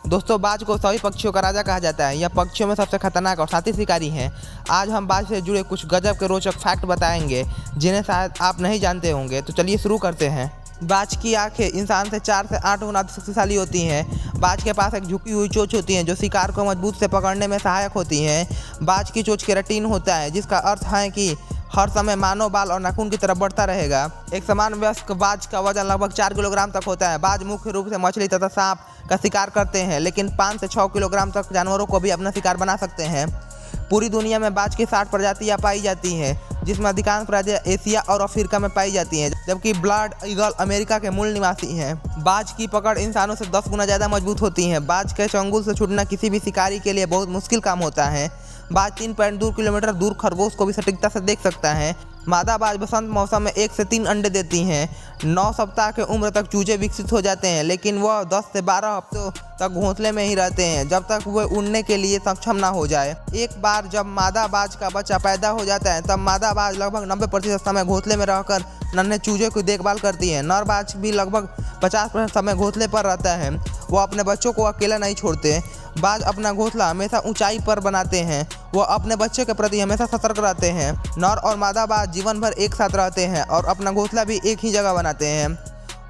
दोस्तों, बाज को सभी पक्षियों का राजा कहा जाता है। यह पक्षियों में सबसे खतरनाक और साथी शिकारी हैं। आज हम बाज से जुड़े कुछ गजब के रोचक फैक्ट बताएंगे जिन्हें शायद आप नहीं जानते होंगे। तो चलिए शुरू करते हैं। बाज की आंखें इंसान से 4 से 8 गुना शक्तिशाली होती हैं। बाज के पास एक झुकी हुई चोंच होती है जो शिकार को मजबूत से पकड़ने में सहायक होती है। बाज की चोंच केराटिन होता है, जिसका अर्थ है कि हर समय मानव बाल और नाखून की तरफ बढ़ता रहेगा। एक समान वयस्क बाज का वजन लगभग 4 किलोग्राम तक होता है। बाज मुख्य रूप से मछली तथा सांप का शिकार करते हैं, लेकिन 5 से 6 किलोग्राम तक जानवरों को भी अपना शिकार बना सकते हैं। पूरी दुनिया में बाज की 60 प्रजातियां पाई जाती हैं, जिसमें अधिकांश प्रजातियां एशिया और अफ्रीका में पाई जाती हैं, जबकि ब्लड ईगल अमेरिका के मूल निवासी हैं। बाज की पकड़ इंसानों से 10 गुना ज़्यादा मजबूत होती है। बाज के चंगुल से छूटना किसी भी शिकारी के लिए बहुत मुश्किल काम होता है। बाज 3.2 किलोमीटर दूर खरगोश को भी सटीकता से देख सकता है। मादा बाज बसंत मौसम में 1 से 3 अंडे देती हैं। 9 सप्ताह के उम्र तक चूजे विकसित हो जाते हैं, लेकिन वह 10 से 12 हफ्तों तक घोंसले में ही रहते हैं जब तक वे उड़ने के लिए सक्षम ना हो जाए। एक बार जब मादा बाज का बच्चा पैदा हो जाता है, तब मादा बाज लगभग 90% समय घोंसले में रहकर नन्हे चूजे की देखभाल करती है। नर बाज भी लगभग 50% समय घोंसले पर रहता है। वह अपने बच्चों को अकेला नहीं छोड़ते। बाज अपना घोंसला हमेशा ऊंचाई पर बनाते हैं। वह अपने बच्चे के प्रति हमेशा सतर्क रहते हैं। नर और मादा बाज जीवन भर एक साथ रहते हैं और अपना घोंसला भी एक ही जगह बनाते हैं।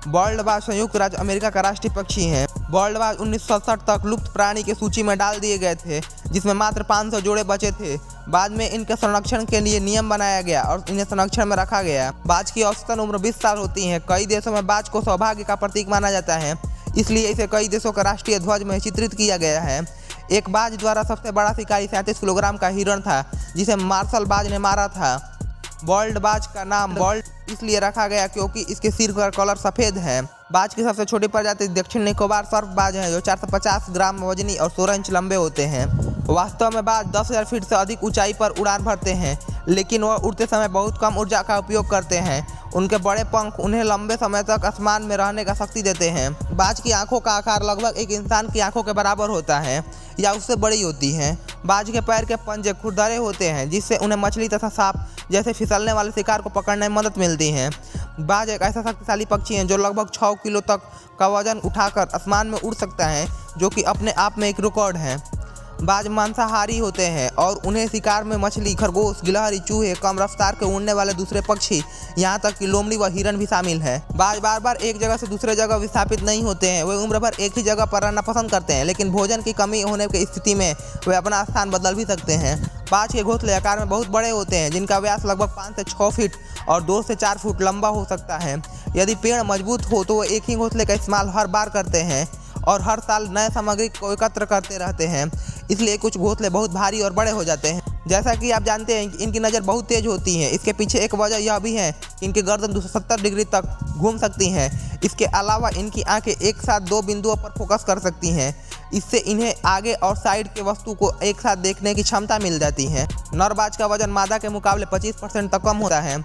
बर्ड बाज संयुक्त राज्य अमेरिका का राष्ट्रीय पक्षी है। बर्ड बाज 1967 तक लुप्त प्राणी की सूची में डाल दिए गए थे, जिसमें मात्र 500 जोड़े बचे थे। बाद में इनके संरक्षण के लिए नियम बनाया गया और इन्हें संरक्षण में रखा गया। बाज की औसतन उम्र 20 साल होती है। कई देशों में बाज को सौभाग्य का प्रतीक माना जाता है, इसलिए इसे कई देशों का राष्ट्रीय ध्वज में चित्रित किया गया है। एक बाज द्वारा सबसे बड़ा शिकारी 37 किलोग्राम का हिरण था, जिसे मार्शल बाज ने मारा था। बर्ड बाज का नाम बर्ड इसलिए रखा गया क्योंकि इसके सिर का कलर सफ़ेद है। बाज की सबसे छोटी प्रजाति दक्षिण निकोबार सर्प बाज है, जो 450 ग्राम वजनी और 16 इंच लंबे होते हैं। वास्तव में बाज 10,000 फीट से अधिक ऊंचाई पर उड़ान भरते हैं, लेकिन वह उड़ते समय बहुत कम ऊर्जा का उपयोग करते हैं। उनके बड़े पंख उन्हें लंबे समय तक आसमान में रहने का शक्ति देते हैं। बाज की आंखों का आकार लगभग एक इंसान की आंखों के बराबर होता है या उससे बड़ी होती हैं। बाज के पैर के पंजे खुरदरे होते हैं, जिससे उन्हें मछली तथा सांप जैसे फिसलने वाले शिकार को पकड़ने में मदद मिलती है। बाज एक ऐसा शक्तिशाली पक्षी है जो लगभग 6 किलो तक का वजन उठाकर आसमान में उड़ सकता है, जो कि अपने आप में एक रिकॉर्ड है। बाज मांसाहारी होते हैं और उन्हें शिकार में मछली, खरगोश, गिलहरी, चूहे, कम रफ्तार के उड़ने वाले दूसरे पक्षी, यहाँ तक कि लोमड़ी व हिरन भी शामिल है। बाज बार बार एक जगह से दूसरे जगह विस्थापित नहीं होते हैं। वे उम्र भर एक ही जगह पर रहना पसंद करते हैं, लेकिन भोजन की कमी होने की स्थिति में वे अपना स्थान बदल भी सकते हैं। बाज के घोंसले आकार में बहुत बड़े होते हैं, जिनका व्यास लगभग 5 से 6 फीट और 2 से 4 फुट लंबा हो सकता है। यदि पेड़ मजबूत हो तो वे एक ही घोंसले का इस्तेमाल हर बार करते हैं और हर साल नए सामग्री को एकत्र करते रहते हैं, इसलिए कुछ घोंसले बहुत भारी और बड़े हो जाते हैं। जैसा कि आप जानते हैं कि इनकी नज़र बहुत तेज होती है। इसके पीछे एक वजह यह भी है कि इनकी गर्दन 270 डिग्री तक घूम सकती हैं। इसके अलावा इनकी आंखें एक साथ 2 बिंदुओं पर फोकस कर सकती हैं। इससे इन्हें आगे और साइड के वस्तु को एक साथ देखने की क्षमता मिल जाती है। नर बाज का वजन मादा के मुकाबले 25% तक कम होता है।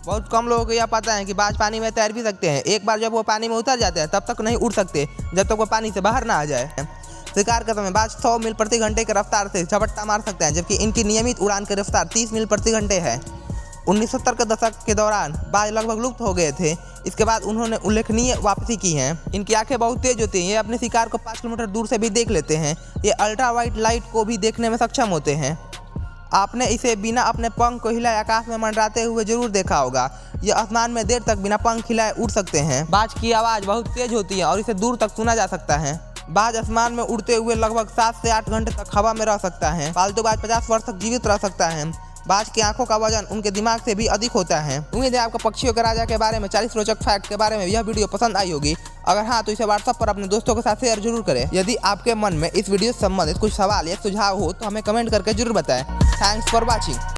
बहुत कम लोगों को यह पता है कि बाज पानी में तैर भी सकते हैं। एक बार जब वो पानी में उतर जाते हैं, तब तक नहीं उड़ सकते जब तक वो पानी से बाहर ना आ जाए। शिकार के समय बाज 100 मील प्रति घंटे की रफ्तार से झपट्टा मार सकते हैं, जबकि इनकी नियमित उड़ान की रफ्तार 30 मील प्रति घंटे है। 1970 के दशक के दौरान बाज लगभग लुप्त हो गए थे। इसके बाद उन्होंने उल्लेखनीय वापसी की है। इनकी आंखें बहुत तेज होती हैं। ये अपने शिकार को 5 किलोमीटर दूर से भी देख लेते हैं। ये अल्ट्रा वाइट लाइट को भी देखने में सक्षम होते हैं। आपने इसे बिना अपने पंख को हिलाए आकाश में मंडराते हुए जरूर देखा होगा। ये आसमान में देर तक बिना पंख हिलाए उड़ सकते हैं। बाज की आवाज़ बहुत तेज होती है और इसे दूर तक सुना जा सकता है। बाज आसमान में उड़ते हुए लगभग 7 से 8 घंटे तक हवा में रह सकता है। पालतू बाज 50 वर्ष तक जीवित रह सकता है। बाज की आंखों का वजन उनके दिमाग से भी अधिक होता है। उम्मीद है आपको पक्षियों के राजा के बारे में 40 रोचक फैक्ट के बारे में यह वीडियो पसंद आई होगी। अगर हाँ, तो इसे व्हाट्सएप पर अपने दोस्तों के साथ शेयर जरूर करें। यदि आपके मन में इस वीडियो से संबंधित कुछ सवाल या सुझाव हो तो हमें कमेंट करके जरूर बताएं। Thanks for watching.